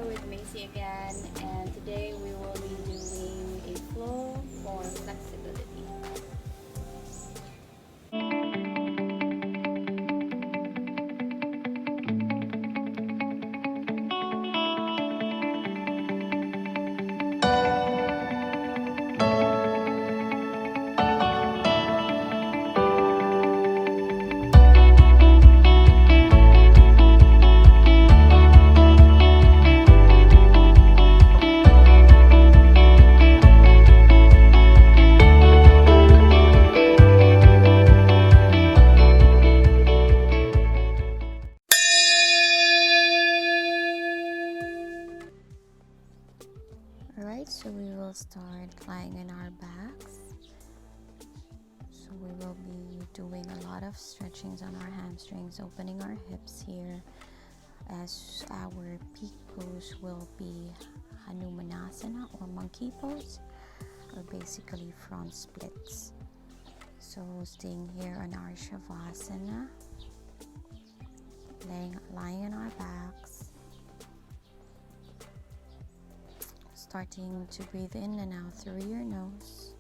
Yoga with Maisy again, and today we will be doing a flow for flexibility. Alright, so we will start lying on our backs. So we will be doing a lot of stretchings on our hamstrings, opening our hips here, as our peak pose will be Hanumanasana or monkey pose, or basically front splits. So staying here on our Shavasana, lying on our backs. Starting to breathe in and out through your nose,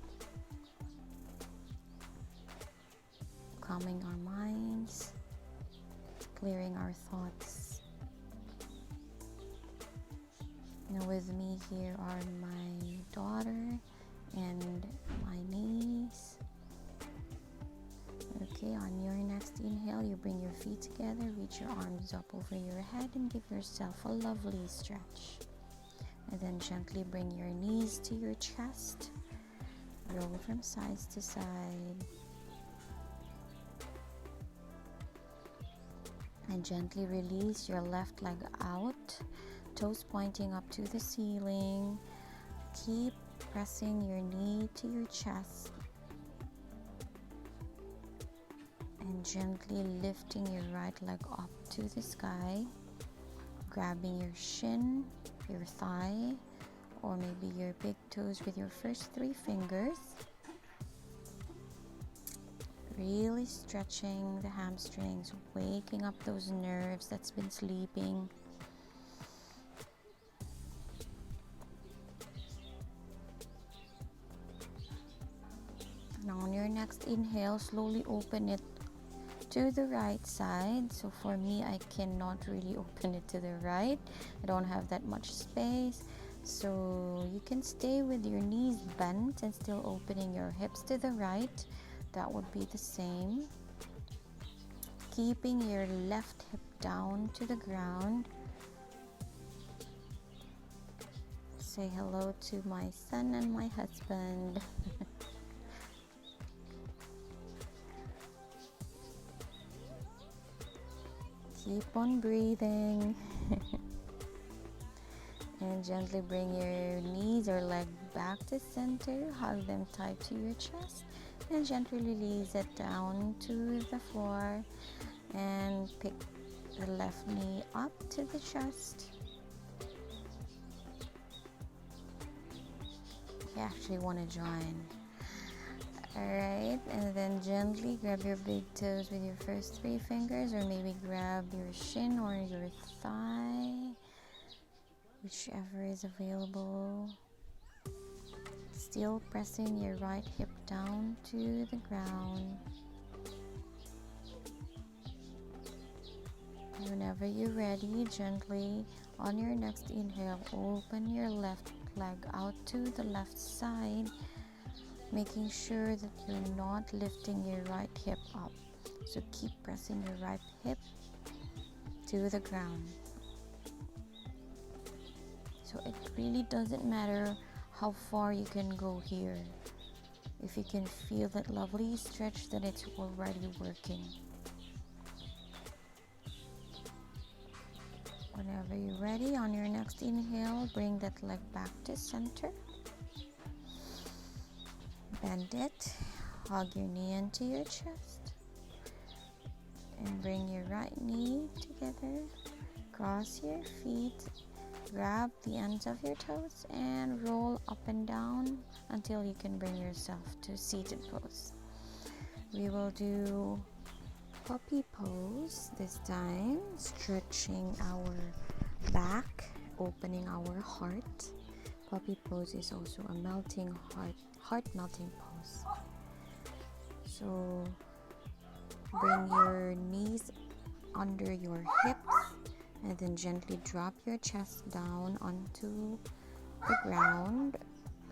calming our minds, clearing our thoughts. Now with me here are my daughter and my niece. Okay, on your next inhale, you bring your feet together, reach your arms up over your head and give yourself a lovely stretch. And then gently bring your knees to your chest. Roll from side to side. And gently release your left leg out, toes pointing up to the ceiling. Keep pressing your knee to your chest. And gently lifting your right leg up to the sky. Grabbing your shin, your thigh, or maybe your big toes with your first 3 fingers. Really stretching the hamstrings, waking up those nerves that's been sleeping. Now on your next inhale, slowly open it to the right side. So for me, I cannot really open it to the right. I don't have that much space. So you can stay with your knees bent and still opening your hips to the right. That would be the same. Keeping your left hip down to the ground. Say hello to my son and my husband. Keep on breathing. And gently bring your knees or leg back to center. Hug them tight to your chest. And gently release it down to the floor. And pick the left knee up to the chest. You actually want to join. Alright, and then gently grab your big toes with your first 3 fingers, or maybe grab your shin or your thigh, whichever is available. Still pressing your right hip down to the ground. Whenever you're ready, gently on your next inhale, open your left leg out to the left side, making sure that you're not lifting your right hip up. So keep pressing your right hip to the ground. So it really doesn't matter how far you can go here. If you can feel that lovely stretch, then it's already working. Whenever you're ready, on your next inhale, bring that leg back to center. Bend it, hug your knee into your chest, and bring your right knee together. Cross your feet, grab the ends of your toes, and roll up and down until you can bring yourself to seated pose. We will do puppy pose this time, stretching our back, opening our heart. Puppy pose is also a melting heart melting pose. So bring your knees under your hips and then gently drop your chest down onto the ground,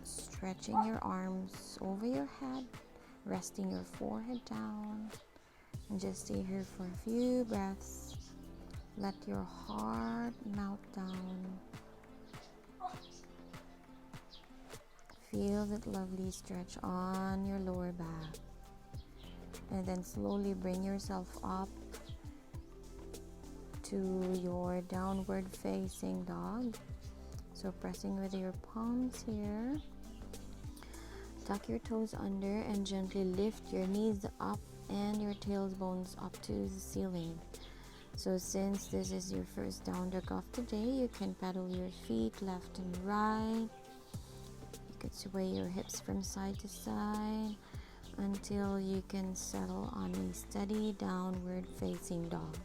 stretching your arms over your head, resting your forehead down, and just stay here for a few breaths. Let your heart melt down. Feel that lovely stretch on your lower back, and then slowly bring yourself up to your downward facing dog. So pressing with your palms here, tuck your toes under and gently lift your knees up and your tailbones up to the ceiling. So since this is your first down dog of the day, you can pedal your feet left and right. You could sway your hips from side to side until you can settle on a steady downward facing dog.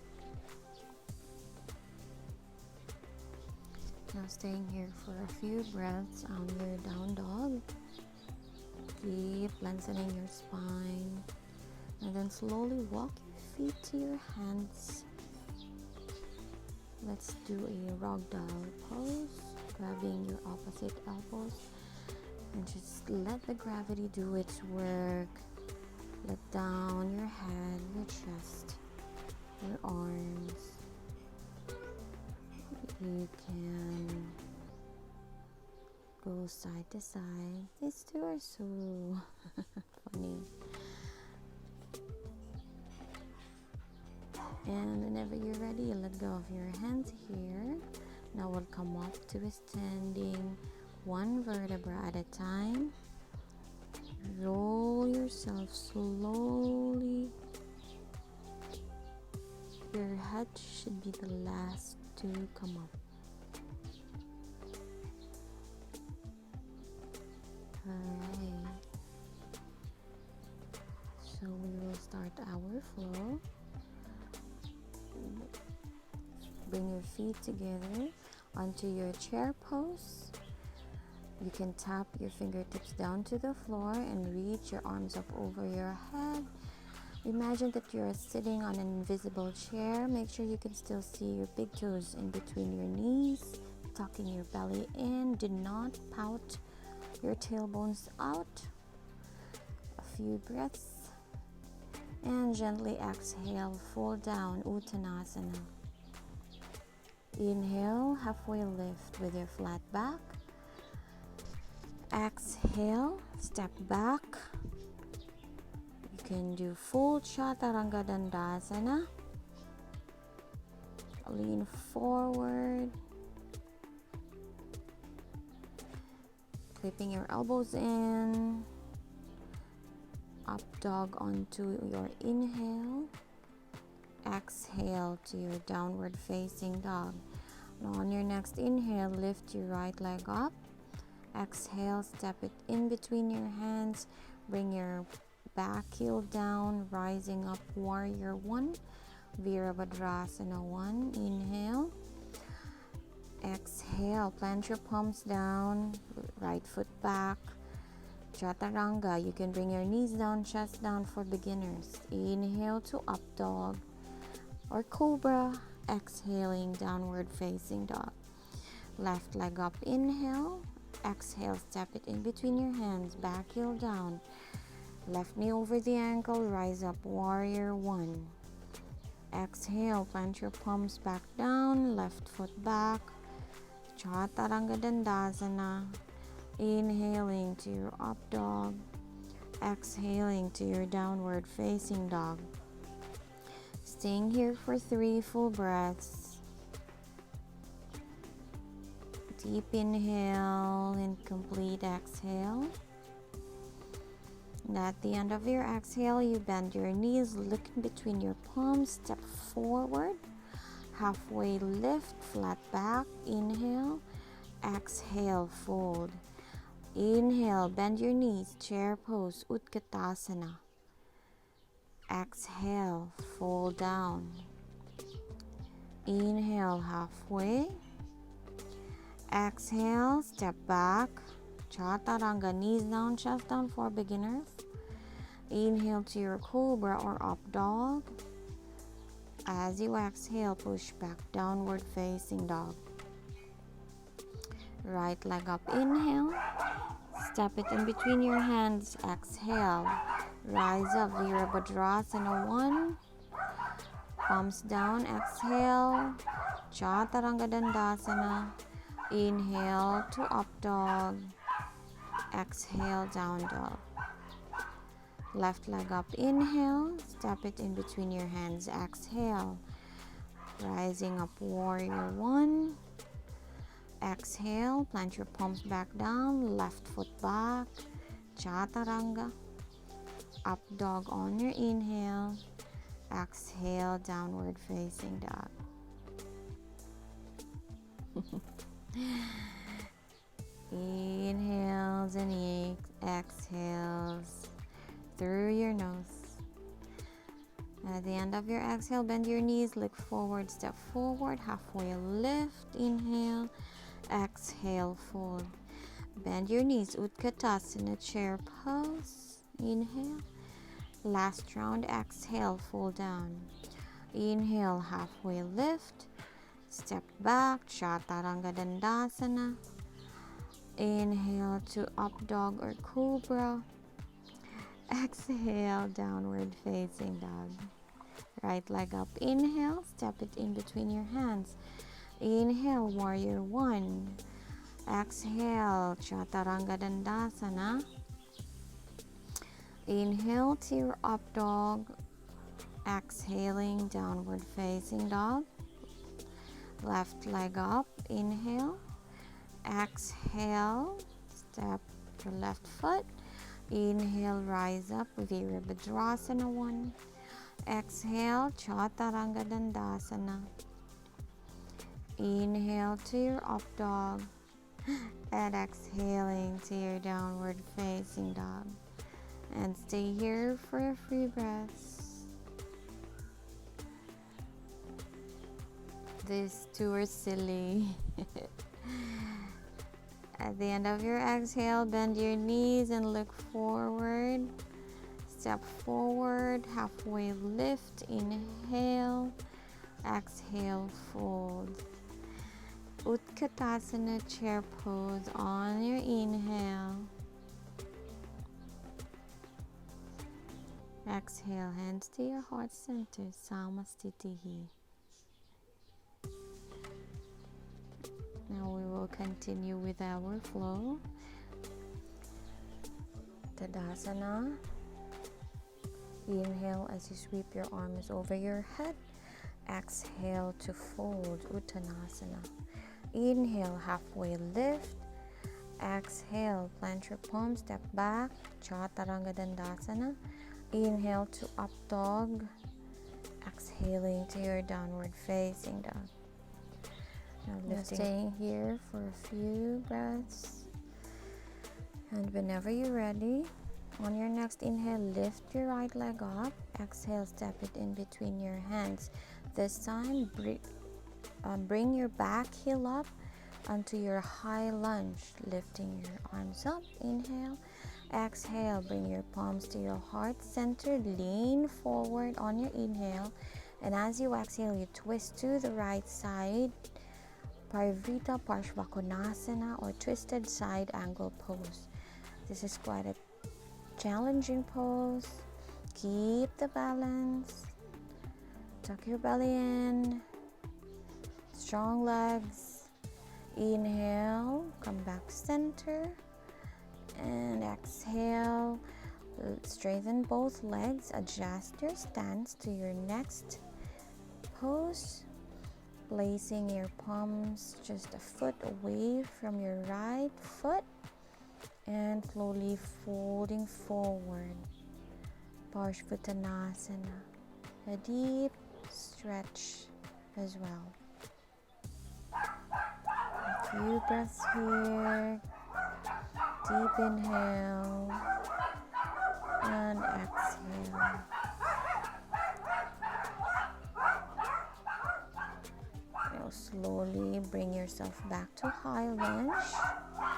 Now staying here for a few breaths on your down dog. Keep lengthening your spine and then slowly walk your feet to your hands. Let's do a ragdoll pose, grabbing your opposite elbows and just let the gravity do its work. Let down your head, your chest, your arms. You can go side to side. These two are so funny. And whenever you're ready, you let go of your hands here. Now we'll come up to a standing, one vertebra at a time. Roll yourself slowly. Your head should be the last to come up. Alright. So we will start our flow. Bring your feet together onto your chair pose. You can tap your fingertips down to the floor and reach your arms up over your head. Imagine that you're sitting on an invisible chair. Make sure you can still see your big toes in between your knees, tucking your belly in. Do not pout your tailbones out. A few breaths. And gently exhale, fall down, Uttanasana. Inhale, halfway lift with your flat back. Exhale, step back. You can do full Chaturanga Dandasana. Lean forward. Clipping your elbows in. Up dog onto your inhale. Exhale to your downward facing dog. Now on your next inhale, lift your right leg up. Exhale, step it in between your hands. Bring your back heel down, rising up, warrior one. Virabhadrasana 1. Inhale. Exhale, plant your palms down, right foot back. Chaturanga, you can bring your knees down, chest down for beginners. Inhale to up dog or cobra. Exhaling, downward facing dog. Left leg up, inhale. Exhale, step it in between your hands, back heel down. Left knee over the ankle, rise up, warrior one. Exhale, plant your palms back down, left foot back. Chaturanga Dandasana. Inhaling to your up dog. Exhaling to your downward facing dog. Staying here for 3 full breaths. Deep inhale and complete exhale. And at the end of your exhale, you bend your knees, look in between your palms, step forward. Halfway lift, flat back. Inhale. Exhale, fold. Inhale, bend your knees, chair pose, Utkatasana. Exhale, fold down. Inhale, halfway. Exhale, step back. Chaturanga, knees down, chest down for beginners. Inhale to your cobra or up dog. As you exhale, push back, downward facing dog. Right leg up, inhale. Step it in between your hands, exhale. Rise up, Virabhadrasana 1. Palms down, exhale. Chaturanga Dandasana. Inhale to up dog. Exhale, down dog. Left leg up, inhale. Step it in between your hands, exhale. Rising up, warrior 1. Exhale, plant your palms back down, left foot back. Chaturanga. Up dog on your inhale. Exhale, downward facing dog. Inhales and exhales through your nose. At the end of your exhale, bend your knees, look forward, step forward, halfway lift, inhale, exhale, fold. Bend your knees, Utkatasana, chair pose, inhale. Last round, exhale, fold down. Inhale, halfway lift, step back, Chaturanga Dandasana. Inhale to up dog or cobra. Exhale, downward facing dog. Right leg up, inhale, step it in between your hands. Inhale, warrior 1. Exhale, Chaturanga Dandasana. Inhale to your up dog. Exhaling, downward facing dog. Left leg up, inhale. Exhale, step your left foot. Inhale, rise up, Virabhadrasana 1. Exhale, Chaturanga Dandasana. Inhale to your up dog. And exhaling to your downward facing dog. And stay here for a few breaths. These two are silly. At the end of your exhale, bend your knees and look forward. Step forward, halfway lift, inhale, exhale, fold. Utkatasana, chair pose on your inhale. Exhale, hands to your heart center, Samastitihi. Now we will continue with our flow. Tadasana. Inhale as you sweep your arms over your head. Exhale to fold, Uttanasana. Inhale, halfway lift. Exhale, plant your palms, step back, Chaturanga Dandasana. Inhale to up dog. Exhaling to your downward facing dog. Now lifting. Staying here for a few breaths. And whenever you're ready, on your next inhale, lift your right leg up. Exhale, step it in between your hands. This time, bring your back heel up onto your high lunge, lifting your arms up. Inhale. Exhale, bring your palms to your heart center. Lean forward on your inhale. And as you exhale, you twist to the right side. Parivrita Parshvakonasana or twisted side angle pose. This is quite a challenging pose. Keep the balance. Tuck your belly in. Strong legs. Inhale, come back center. And exhale, straighten both legs. Adjust your stance to your next pose. Placing your palms just a foot away from your right foot and slowly folding forward. Parshvattanasana. A deep stretch as well. A few breaths here. Deep inhale and exhale. slowly bring yourself back to high lunge.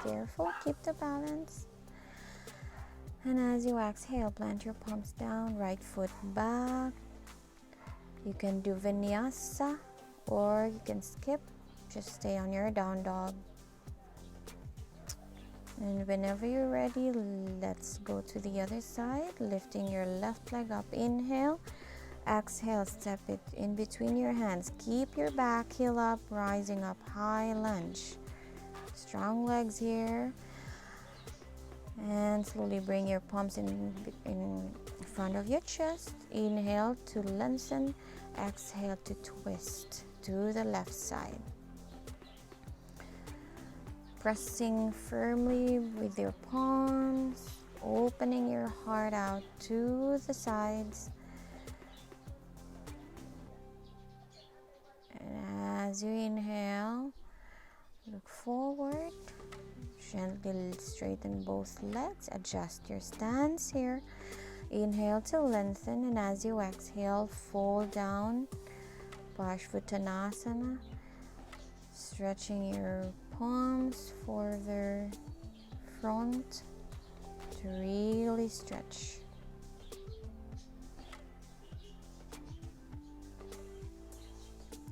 Careful, keep the balance. And as you exhale, plant your palms down, right foot back. You can do vinyasa or you can skip. Just stay on your down dog. And whenever you're ready, let's go to the other side, lifting your left leg up. Inhale, exhale, step it in between your hands. Keep your back heel up, rising up, high lunge. Strong legs here. And slowly bring your palms in front of your chest. Inhale to lengthen, exhale to twist to the left side. Pressing firmly with your palms, opening your heart out to the sides. And as you inhale, look forward. Gently straighten both legs. Adjust your stance here. Inhale to lengthen, and as you exhale, fold down. Hanumanasana. Stretching your palms further front to really stretch.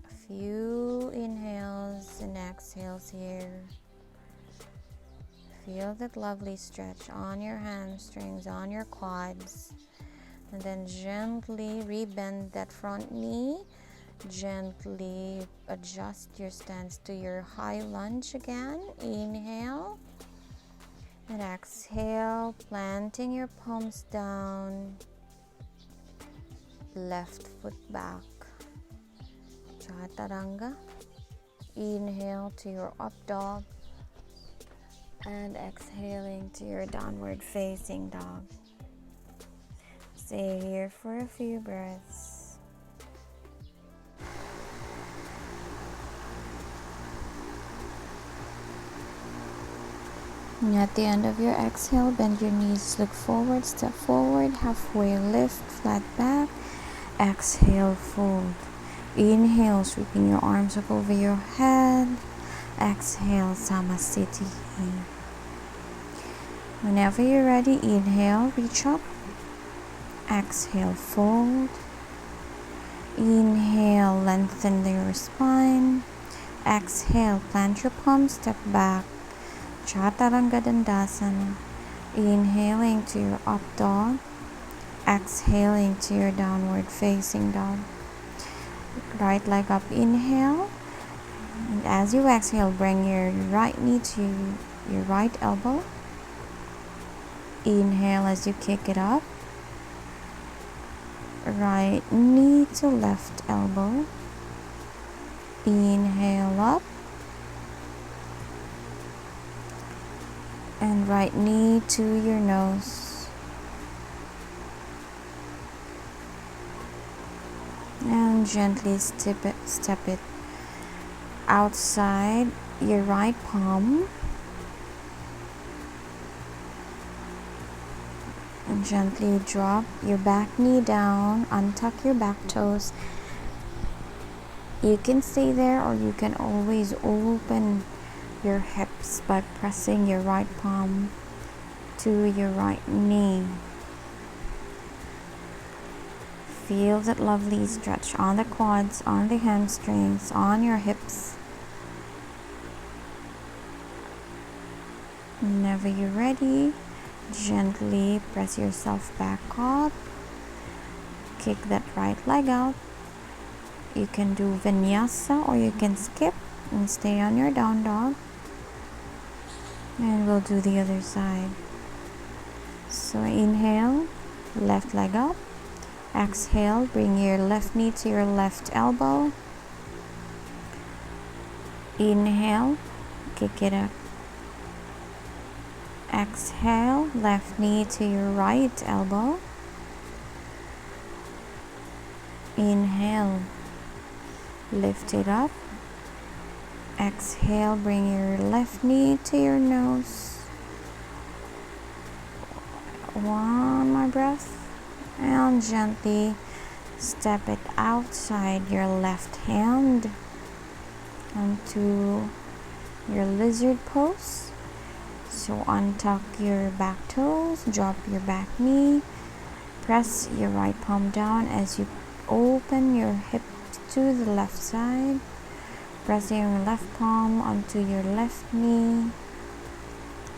A few inhales and exhales here. Feel that lovely stretch on your hamstrings, on your quads. And then gently rebend that front knee. Gently adjust your stance to your high lunge again. Inhale and exhale, planting your palms down. Left foot back. Chaturanga. Inhale to your up dog and exhaling to your downward facing dog. Stay here for a few breaths. And at the end of your exhale, bend your knees, look forward, step forward, halfway lift, flat back. Exhale, fold. Inhale, sweeping your arms up over your head. Exhale, Samasthiti. Whenever you're ready, inhale, reach up. Exhale, fold. Inhale, lengthen your spine. Exhale, plant your palms, step back. Chaturanga Dandasana. Inhaling to your up dog. Exhaling to your downward facing dog. Right leg up, inhale. And as you exhale, bring your right knee to your right elbow. Inhale as you kick it up. Right knee to left elbow. Inhale up. And right knee to your nose. And gently step it outside your right palm. And gently drop your back knee down, untuck your back toes. You can stay there or you can always open your hips by pressing your right palm to your right knee. Feel that lovely stretch on the quads, on the hamstrings, on your hips. Whenever you're ready, gently press yourself back up. Kick that right leg out. You can do vinyasa or you can skip and stay on your down dog. And we'll do the other side. So inhale, left leg up. Exhale, bring your left knee to your left elbow. Inhale, kick it up. Exhale, left knee to your right elbow. Inhale, lift it up. Exhale, bring your left knee to your nose. One more breath. And gently step it outside your left hand. onto your lizard pose. So untuck your back toes, drop your back knee, press your right palm down as you open your hip to the left side, pressing your left palm onto your left knee,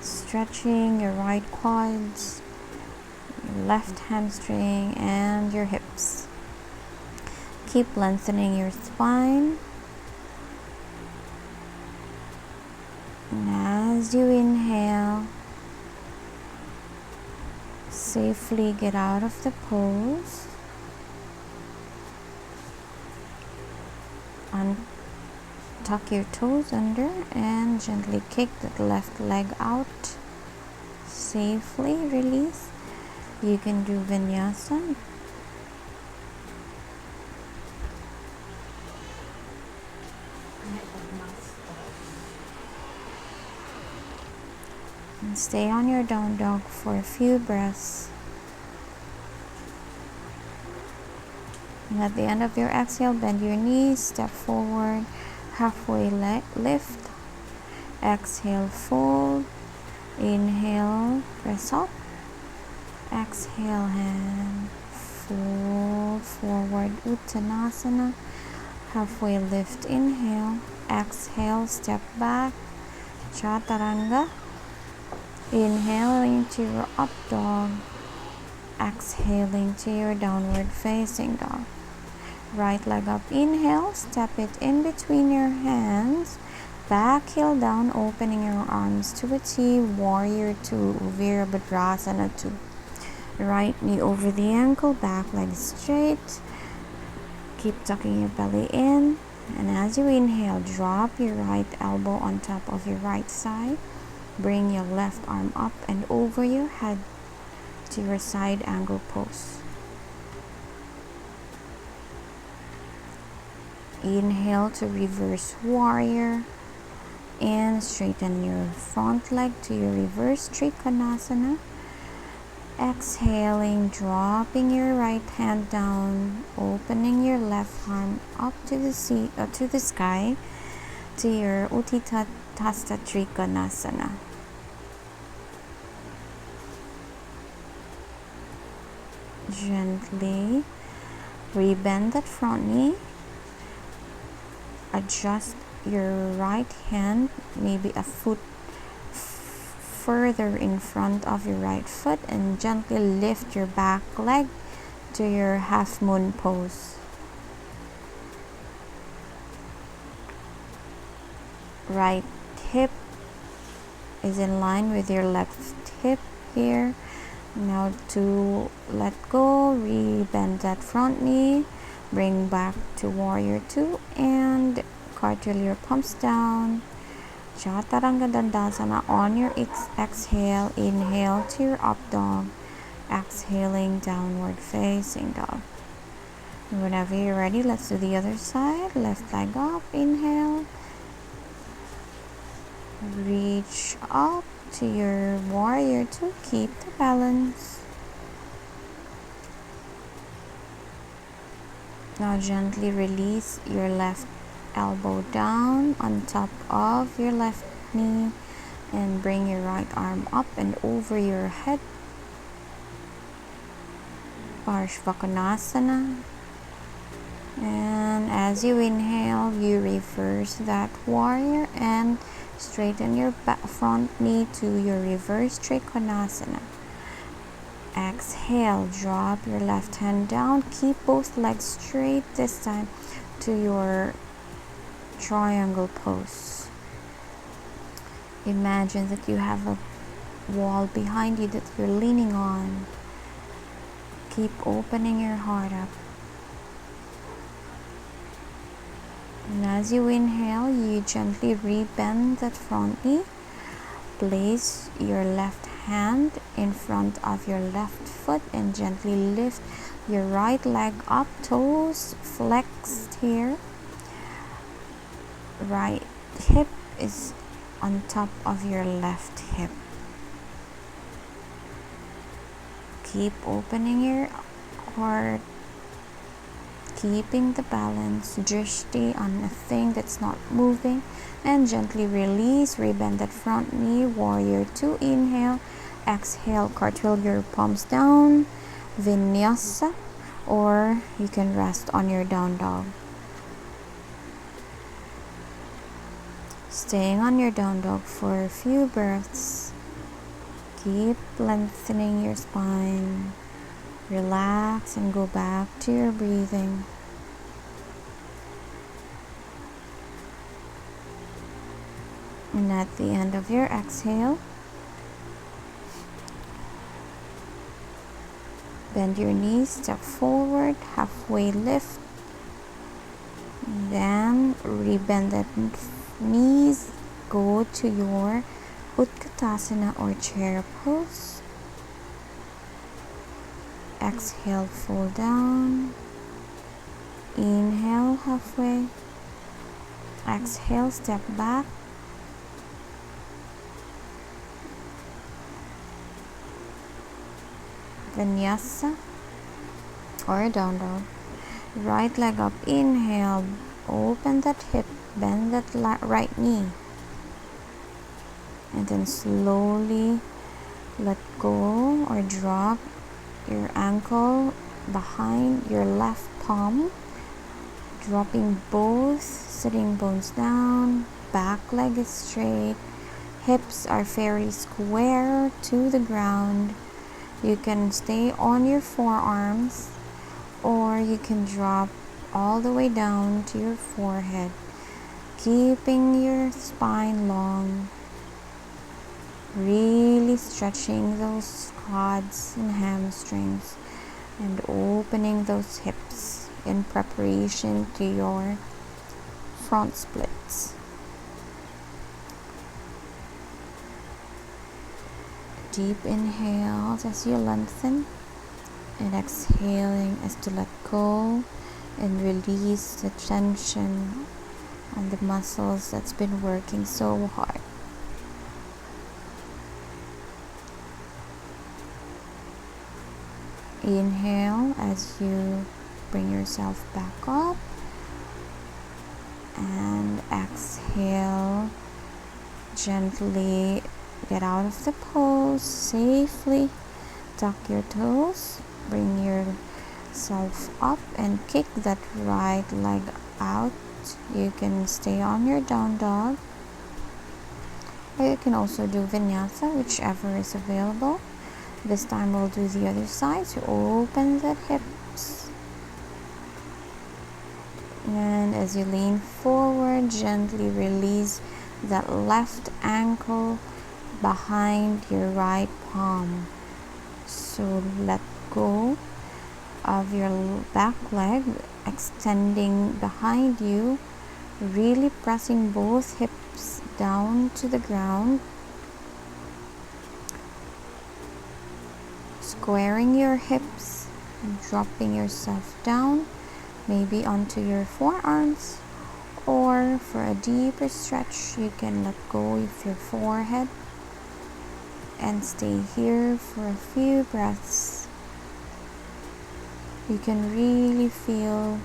stretching your right quads, your left hamstring, and your hips. Keep lengthening your spine. And as you inhale, safely get out of the pose. Tuck your toes under and gently kick the left leg out. Safely release. You can do vinyasa. And stay on your down dog for a few breaths. And at the end of your exhale, bend your knees, step forward, halfway lift. Exhale, fold. Inhale, press up. Exhale, hand, fold forward, Uttanasana. Halfway lift, inhale. Exhale, step back, Chaturanga. Inhaling to your up dog. Exhaling to your downward facing dog. Right leg up, inhale, step it in between your hands. Back heel down, opening your arms to a T, warrior 2, Virabhadrasana 2. Right knee over the ankle, back leg straight. Keep tucking your belly in. And as you inhale, drop your right elbow on top of your right side. Bring your left arm up and over your head to your side angle pose. Inhale to reverse warrior and straighten your front leg to your reverse trikonasana. Exhaling, dropping your right hand down, opening your left arm up to the sky to your Utthita Trikonasana. Gently rebend that front knee. Adjust your right hand, maybe a foot further in front of your right foot, and gently lift your back leg to your half moon pose. Right hip is in line with your left hip here. Now to let go, re-bend that front knee, bring back to warrior 2 and cartwheel your palms down. Chaturanga Dandasana on your exhale, inhale to your up dog, exhaling downward facing dog. Whenever you're ready, let's do the other side. Left leg up, inhale. Reach up to your warrior 2, keep the balance. Now gently release your left elbow down on top of your left knee and bring your right arm up and over your head. Parshvakonasana. And as you inhale, you reverse that warrior and straighten your front knee to your reverse trikonasana. Exhale, drop your left hand down. Keep both legs straight this time to your triangle pose. Imagine that you have a wall behind you that you're leaning on. Keep opening your heart up. And as you inhale, you gently rebend that front knee. Place your left hand in front of your left foot and gently lift your right leg up, toes flexed here. Right hip is on top of your left hip. Keep opening your heart. keeping the balance, drishti on a thing that's not moving, and gently release. Rebend that front knee. Warrior 2. Inhale. Exhale, cartwheel your palms down. Vinyasa, or you can rest on your down dog. Staying on your down dog for a few breaths. Keep lengthening your spine. Relax and go back to your breathing. And at the end of your exhale, bend your knees, step forward, halfway lift. Then rebend that knees, go to your Utkatasana or chair pose. Exhale, fall down. Inhale, halfway. Exhale, step back. Vinyasa or down dog. Right leg up, inhale, open that hip, bend that right knee, and then slowly let go or drop your ankle behind your left palm, dropping both sitting bones down. Back leg is straight, hips are fairly square to the ground. You can stay on your forearms, or you can drop all the way down to your forehead, keeping your spine long, really stretching those quads and hamstrings and opening those hips in preparation to your front splits. Deep inhales as you lengthen, and exhaling as to let go and release the tension on the muscles that's been working so hard. Inhale as you bring yourself back up, and exhale, gently get out of the pose safely. Tuck your toes, bring yourself up and kick that right leg out. You can stay on your down dog, or you can also do vinyasa, whichever is available. This time we'll do the other side, so open the hips. And as you lean forward, gently release that left ankle behind your right palm. So let go of your back leg, extending behind you, really pressing both hips down to the ground. Squaring your hips, dropping yourself down, maybe onto your forearms, or for a deeper stretch, you can let go of your forehead and stay here for a few breaths. You can really feel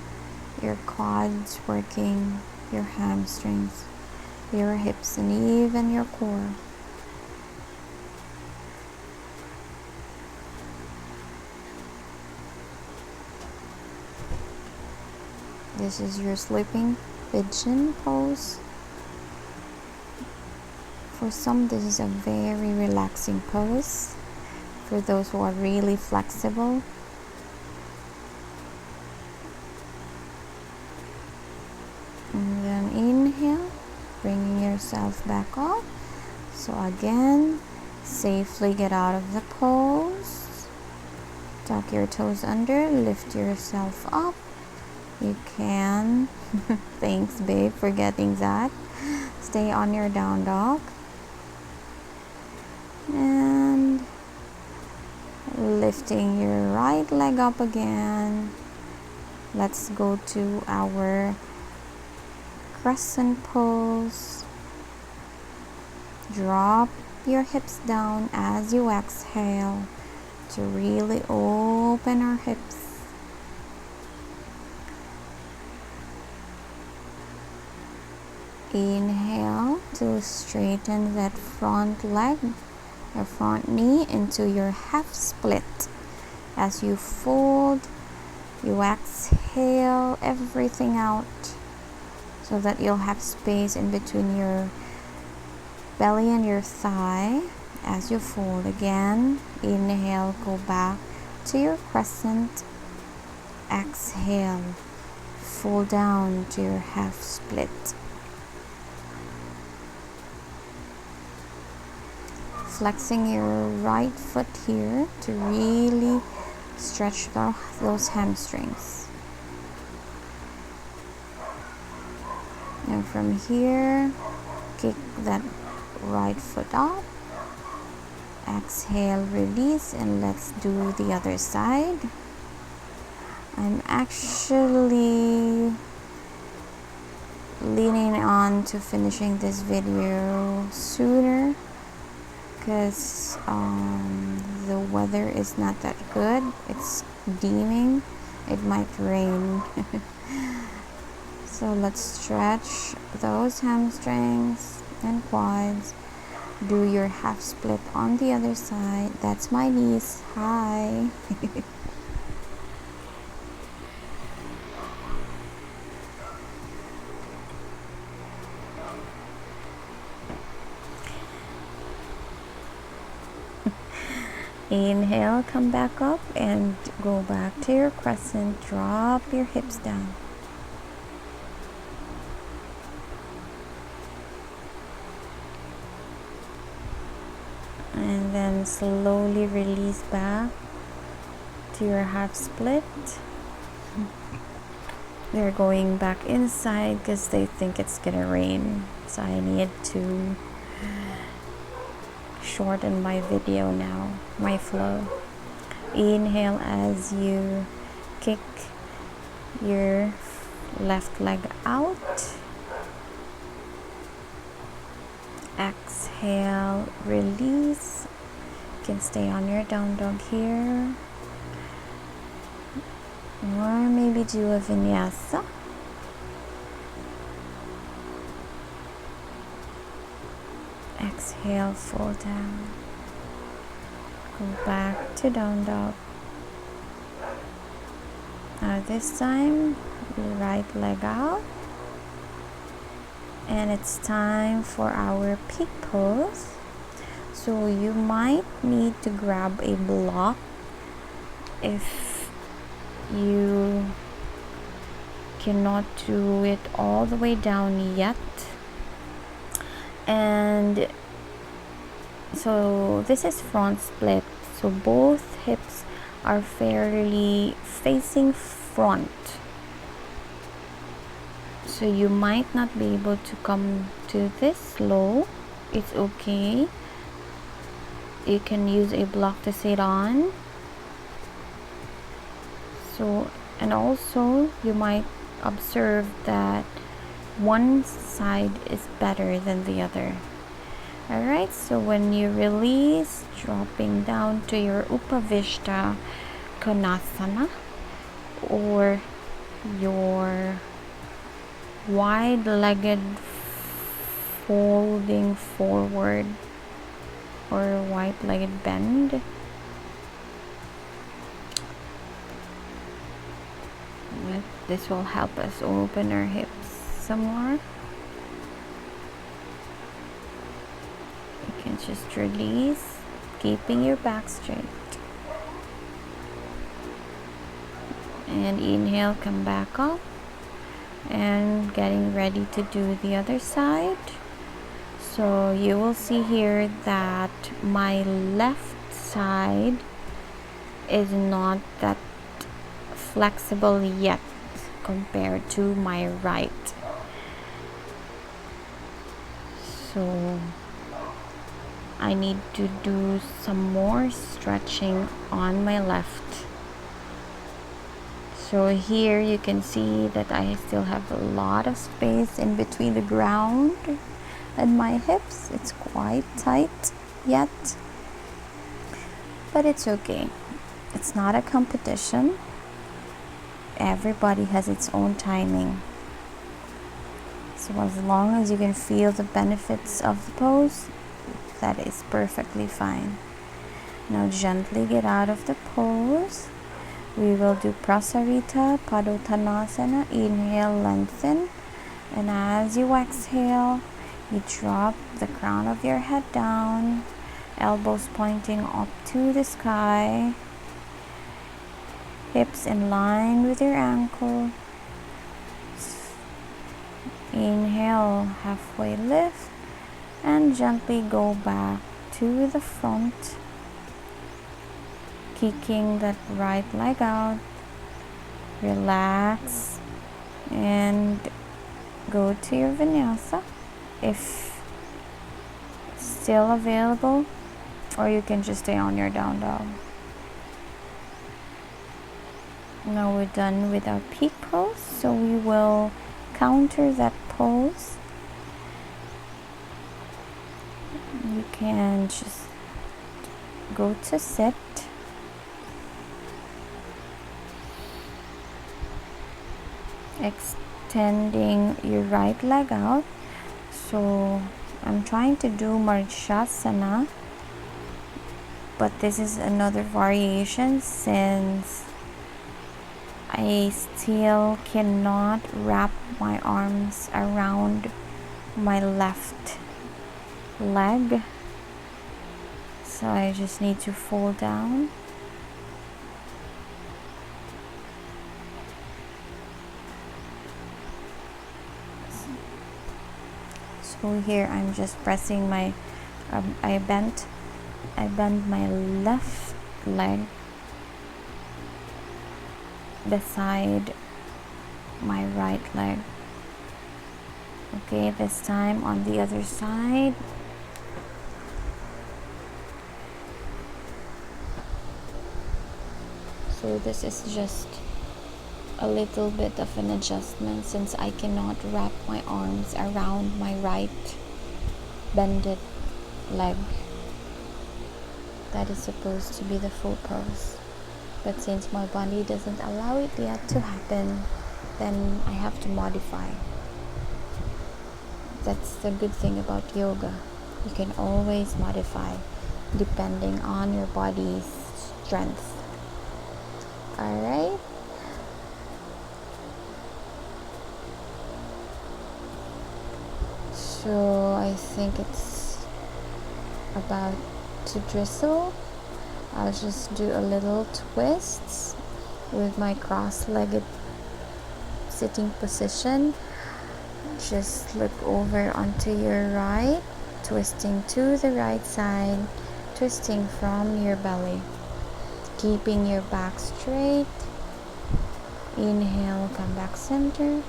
your quads working, your hamstrings, your hips, and even your core. This is your sleeping pigeon pose. For some, this is a very relaxing pose. For those who are really flexible, and then inhale, bringing yourself back up. So again, safely get out of the pose. Tuck your toes under, lift yourself up. You can, thanks babe for getting that. Stay on your down dog. And lifting your right leg up again. Let's go to our crescent pose. Drop your hips down as you exhale to really open our hips. Inhale to straighten that front leg, your front knee into your half split. As you fold, you exhale everything out so that you'll have space in between your belly and your thigh. As you fold again, inhale, go back to your crescent. Exhale, fold down to your half split. Flexing your right foot here to really stretch those hamstrings. And from here, kick that right foot up. Exhale, release, and let's do the other side. I'm actually leaning on to finishing this video sooner because the weather is not that good. It's dimming. It might rain. So let's stretch those hamstrings and quads. Do your half split on the other side. That's my niece. Hi. Inhale, come back up and go back to your crescent. Drop your hips down. And then slowly release back to your half split. They're going back inside because they think it's gonna rain. So I need to shorten my video now, my flow. Inhale as you kick your left leg out. Exhale, release. You can stay on your down dog here. Or maybe do a vinyasa. Exhale, fall down. Go back to down dog. Now this time, right leg out. And it's time for our peak pose. So you might need to grab a block if you cannot do it all the way down yet. And so this is front split, so both hips are fairly facing front, so you might not be able to come to this low. It's okay, you can use a block to sit on. So, and also you might observe that one side is better than the other. Alright, so when you release, dropping down to your Upavishta Konasana, or your wide-legged folding forward or wide-legged bend. This will help us open our hips some more. You can just release, keeping your back straight. And inhale, come back up. And getting ready to do the other side. So you will see here that my left side is not that flexible yet compared to my right. So I need to do some more stretching on my left. So here you can see that I still have a lot of space in between the ground and my hips. It's quite tight yet, but it's okay. It's not a competition. Everybody has its own timing. So as long as you can feel the benefits of the pose, that is perfectly fine. Now gently get out of the pose. We will do Prasarita Padottanasana. Inhale, lengthen. And as you exhale, you drop the crown of your head down, elbows pointing up to the sky, hips in line with your ankle. Inhale, halfway lift, and gently go back to the front, kicking that right leg out. Relax and go to your vinyasa if still available, or you can just stay on your down dog. Now we're done with our peak pose, so we will counter that pose. You can just go to sit. Extending your right leg out. So I'm trying to do Marjasana, but this is another variation since I still cannot wrap my arms around my left leg, so I just need to fold down. So here I'm just pressing my I bend my left leg beside my right leg. Okay, this time on the other side. So this is just a little bit of an adjustment since I cannot wrap my arms around my right bended leg. That is supposed to be the full pose, but since my body doesn't allow it yet to happen, then I have to modify. That's the good thing about yoga. You can always modify depending on your body's strength. Alright? So I think it's about to drizzle. I'll just do a little twists with my cross-legged sitting position. Just look over onto your right, twisting to the right side, twisting from your belly, keeping your back straight. Inhale, come back center,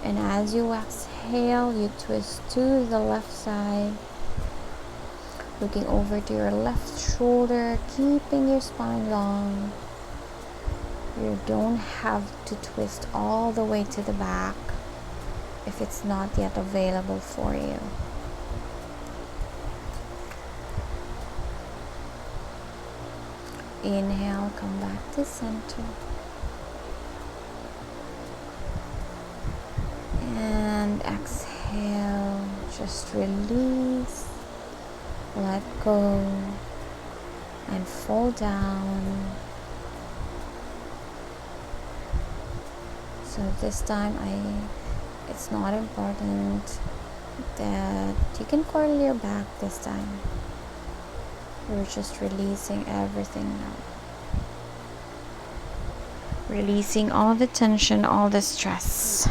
and as you exhale, you twist to the left side, looking over to your left shoulder, keeping your spine long. You don't have to twist all the way to the back if it's not yet available for you. Inhale, come back to center. And exhale, just release, let go, and fall down. So this time it's not important that you can curl your back this time. We're just releasing everything now. Releasing all the tension, all the stress.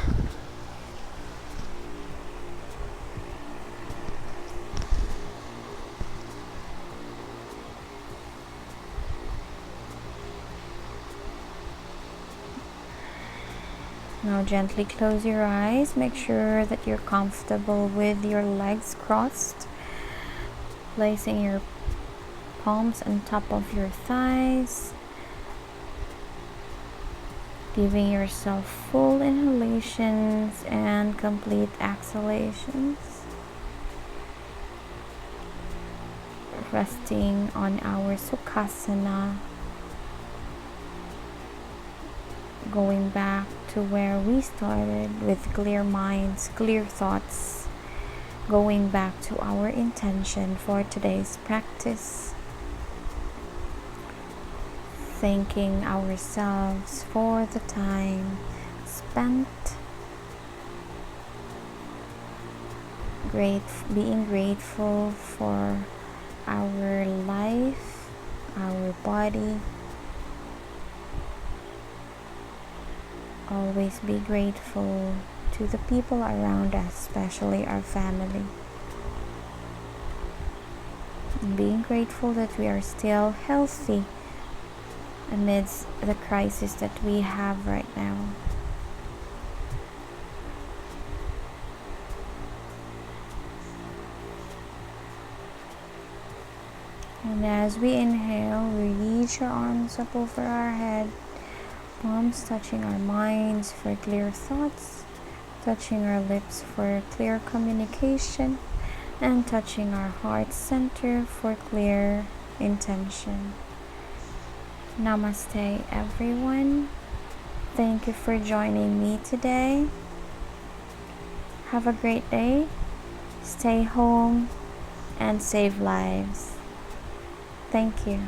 Now gently close your eyes. Make sure that you're comfortable with your legs crossed. Placing your palms on top of your thighs. Giving yourself full inhalations and complete exhalations. Resting on our Sukhasana. going back to where we started with clear minds, clear thoughts, going back to our intention for today's practice, thanking ourselves for the time spent, being grateful for our life, our body. Always be grateful to the people around us, especially our family. And being grateful that we are still healthy amidst the crisis that we have right now. And as we inhale, we reach our arms up over our head, palms touching our minds for clear thoughts, touching our lips for clear communication, and touching our heart center for clear intention. Namaste, everyone. Thank you for joining me today. Have a great day. Stay home and save lives. Thank you.